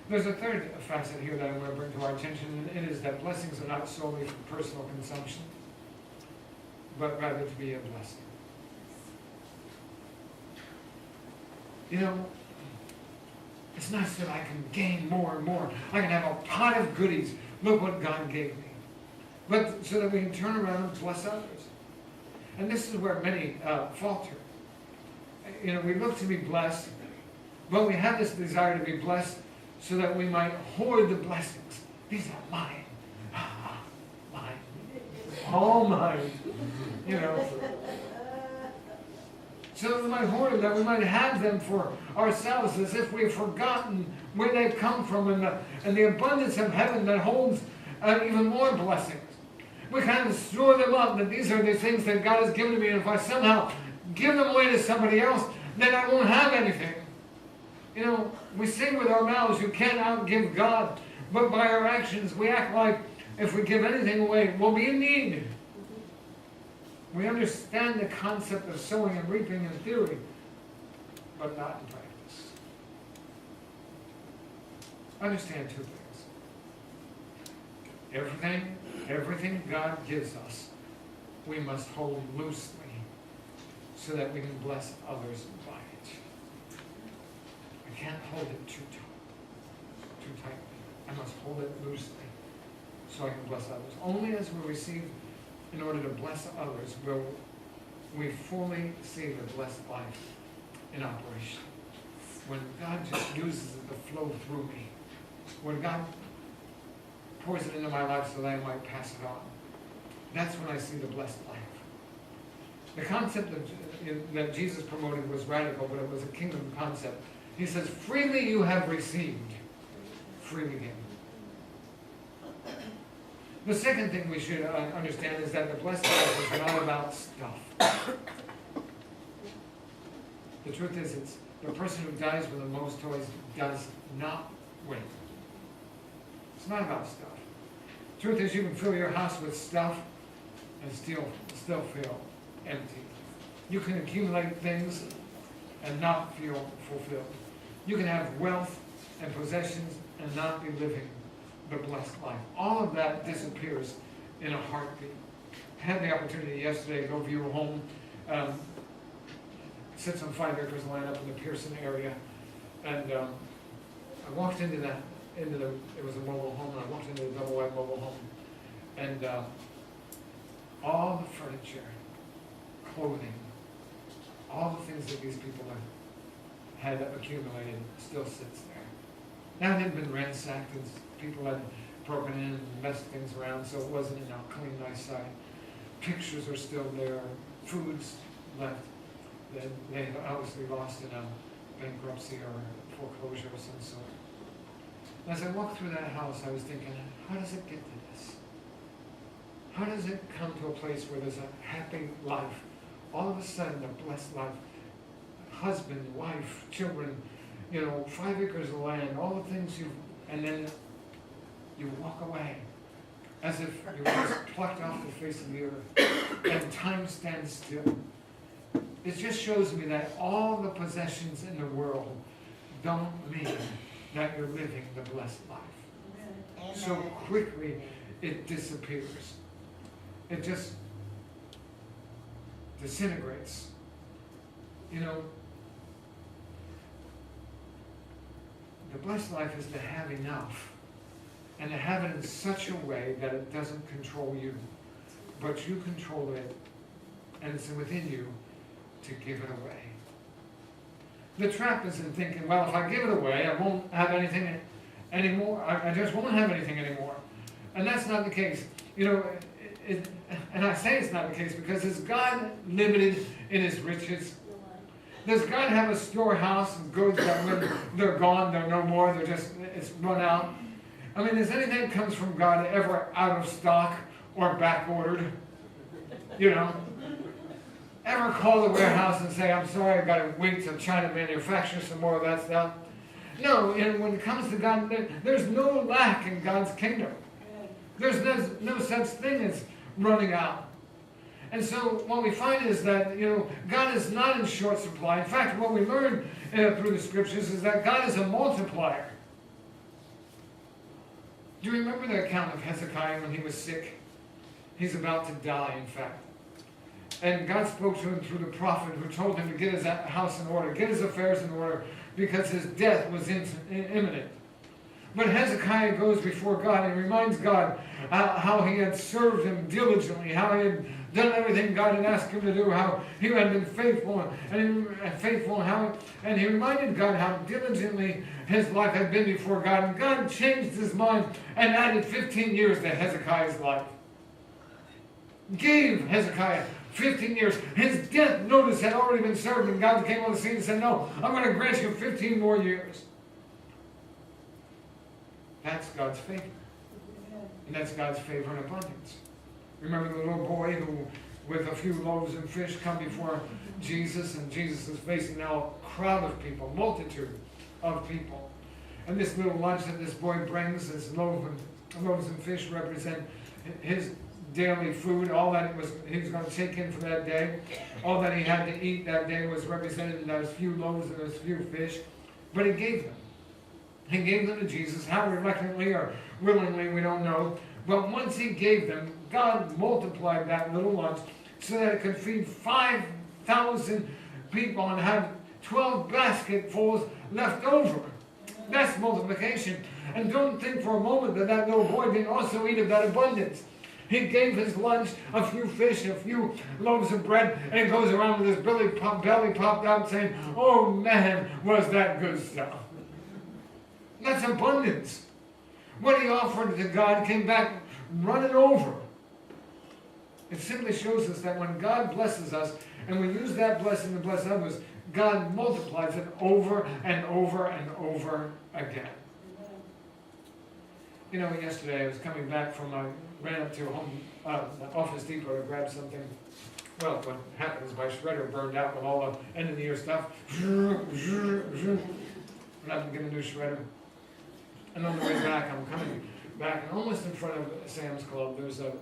There's a third facet here that I want to bring to our attention, and it is that blessings are not solely for personal consumption, but rather to be a blessing. You know, it's not so that I can gain more and more. I can have a pot of goodies. Look what God gave me. But so that we can turn around and bless others. And this is where many falter. You know, we look to be blessed, but we have this desire to be blessed so that we might hoard the blessings. These are mine. Mine. All mine. You know. So that we might hoard them, that we might have them for ourselves, as if we've forgotten where they've come from and the abundance of heaven that holds even more blessings. We kind of store them up, that these are the things that God has given to me, and if I somehow give them away to somebody else, then I won't have anything. You know, we say with our mouths, you can't outgive God, but by our actions, we act like if we give anything away, we'll be in need. We understand the concept of sowing and reaping in theory, but not in practice. Understand two things. Everything God gives us, we must hold loosely so that we can bless others by it. I can't hold it too tightly. I must hold it loosely so I can bless others. Only as we receive in order to bless others will we fully see the blessed life in operation. When God just uses it to flow through me, when God pours it into my life so that I might pass it on, that's when I see the blessed life. The concept that Jesus promoted was radical, but it was a kingdom concept. He says, freely you have received, freely give. The second thing we should understand is that the blessed life is not about stuff. The truth is, it's the person who dies with the most toys does not win. It's not about stuff. The truth is, you can fill your house with stuff and still feel empty. You can accumulate things and not feel fulfilled. You can have wealth and possessions and not be living the blessed life. All of that disappears in a heartbeat. I had the opportunity yesterday to go view a home. Sits on 5 acres of land up in the Pearson area. And I walked into it was a mobile home, and I walked into the double-wide mobile home. And all the furniture, clothing, all the things that these people had accumulated still sits there. Now it had been ransacked, and people had broken in and messed things around, so it wasn't in a clean, nice site. Pictures are still there, food's left. They had obviously lost in a bankruptcy or foreclosure of some sort. As I walked through that house, I was thinking, how does it get to this? How does it come to a place where there's a happy life? All of a sudden, a blessed life. Husband, wife, children, 5 acres of land, all the things and then you walk away as if you were just plucked off the face of the earth and time stands still. It just shows me that all the possessions in the world don't mean that you're living the blessed life. Amen. So quickly it disappears. It just disintegrates. The blessed life is to have enough, and to have it in such a way that it doesn't control you, but you control it, and it's within you to give it away. The trap is in thinking, well, if I give it away, I won't have anything anymore. I just won't have anything anymore. And that's not the case. And I say it's not the case because is God limited in his riches? Does God have a storehouse of goods that when they're gone, they're no more, it's run out? I mean, is anything that comes from God ever out of stock or back ordered? Ever call the warehouse and say, I'm sorry, I've got to wait till China manufactures some more of that stuff? No, when it comes to God, there's no lack in God's kingdom. There's no such thing as running out. And so what we find is that, God is not in short supply. In fact, what we learn through the scriptures is that God is a multiplier. Do you remember the account of Hezekiah when he was sick? He's about to die, in fact. And God spoke to him through the prophet who told him to get his house in order, get his affairs in order, because his death was imminent. But Hezekiah goes before God and reminds God how he had served him diligently, how he had done everything God had asked him to do, how he had been faithful, and he reminded God how diligently his life had been before God. And God changed his mind and added 15 years to Hezekiah's life. Gave Hezekiah 15 years. His death notice had already been served, and God came on the scene and said, no, I'm going to grant you 15 more years. That's God's favor. And that's God's favor in abundance. Remember the little boy who, with a few loaves and fish, come before Jesus, and Jesus is facing now a crowd of people, multitude of people. And this little lunch that this boy brings, this loaves and fish, represent his daily food, all that he was going to take in for that day. All that he had to eat that day was represented in those few loaves and those few fish. But he gave them. He gave them to Jesus. How reluctantly or willingly, we don't know. But once he gave them, God multiplied that little lunch so that it could feed 5,000 people and have 12 basketfuls left over. That's multiplication. And don't think for a moment that that little boy didn't also eat of that abundance. He gave his lunch, a few fish, a few loaves of bread, and he goes around with his belly popped out saying, oh man, was that good stuff. That's abundance. What he offered to God came back running over. It simply shows us that when God blesses us, and we use that blessing to bless others, God multiplies it over and over and over again. You know, yesterday I was coming back from, I ran up to Office Depot to grab something. Well, what happened is my shredder burned out with all the end of the year stuff. And I'm getting a new shredder. And on the way back, I'm coming back, and almost in front of Sam's Club, there's a,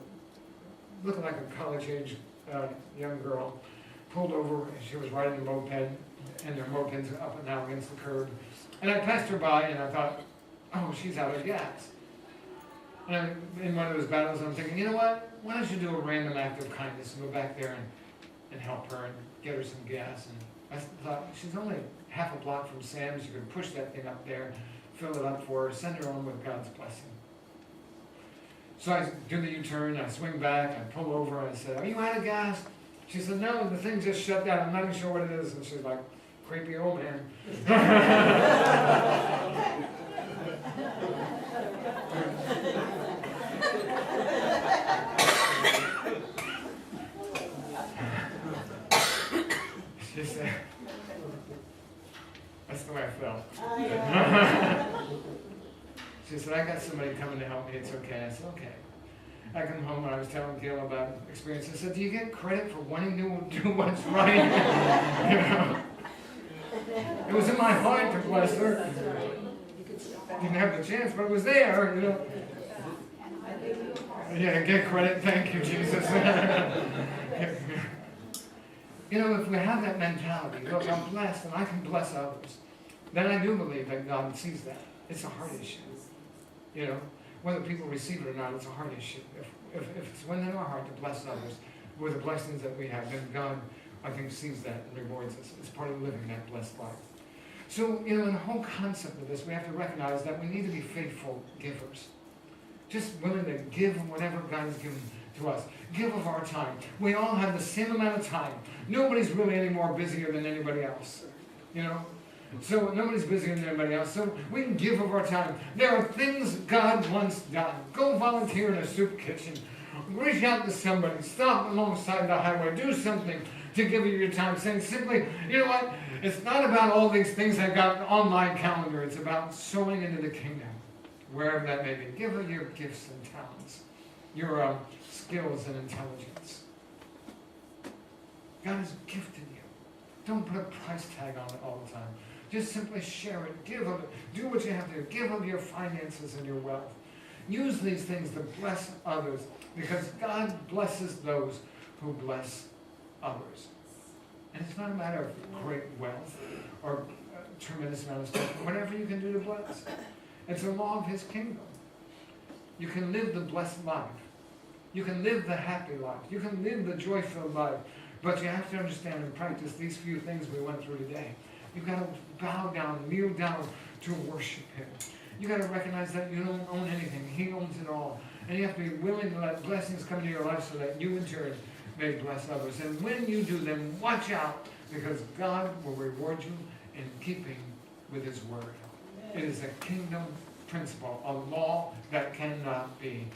looking like a college-age young girl, pulled over. She was riding a moped, and their moped's up and down against the curb. And I passed her by, and I thought, oh, she's out of gas. And in one of those battles, I'm thinking, you know what? Why don't you do a random act of kindness and go back there and help her and get her some gas? And I thought, she's only half a block from Sam's. You could push that thing up there, fill it up for her, send her on with God's blessing. So I do the U-turn, I swing back, I pull over, and I said, are you out of gas? She said, no, the thing just shut down. I'm not even sure what it is. And she's like, creepy old man. She said, that's the way I felt. She said, I got somebody coming to help me, it's okay. I said, okay. I come home and I was telling Gail about experience. I said, do you get credit for wanting to do what's right? You know? It was in my heart to bless her. Didn't have the chance, but it was there, you know. Yeah, get credit, thank you, Jesus. You know, if we have that mentality, look, I'm blessed and I can bless others, then I do believe that God sees that. It's a heart issue. You know, whether people receive it or not, it's a heart issue. If it's within our heart to bless others with the blessings that we have, then God, I think, sees that and rewards us. It's part of living that blessed life. So, you know, in the whole concept of this, we have to recognize that we need to be faithful givers. Just willing to give whatever God has given to us. Give of our time. We all have the same amount of time. Nobody's really any more busier than anybody else. You know? So nobody's busier than anybody else. So we can give of our time. There are things God wants done. Go volunteer in a soup kitchen. Reach out to somebody. Stop alongside the highway. Do something to give you your time. Saying simply, you know what? It's not about all these things I got on my calendar. It's about sowing into the kingdom, wherever that may be. Give of your gifts and talents, your skills and intelligence. God has gifted you. Don't put a price tag on it all the time. Just simply share it. Give of it. Do what you have to do. Give of your finances and your wealth. Use these things to bless others, because God blesses those who bless others. And it's not a matter of great wealth or a tremendous amount of stuff. Whatever you can do to bless. It's a law of His kingdom. You can live the blessed life. You can live the happy life. You can live the joy-filled life. But you have to understand and practice these few things we went through today. You've got to bow down, kneel down to worship Him. You've got to recognize that you don't own anything. He owns it all. And you have to be willing to let blessings come into your life so that you in turn may bless others. And when you do, then watch out, because God will reward you in keeping with His word. It is a kingdom principle, a law that cannot be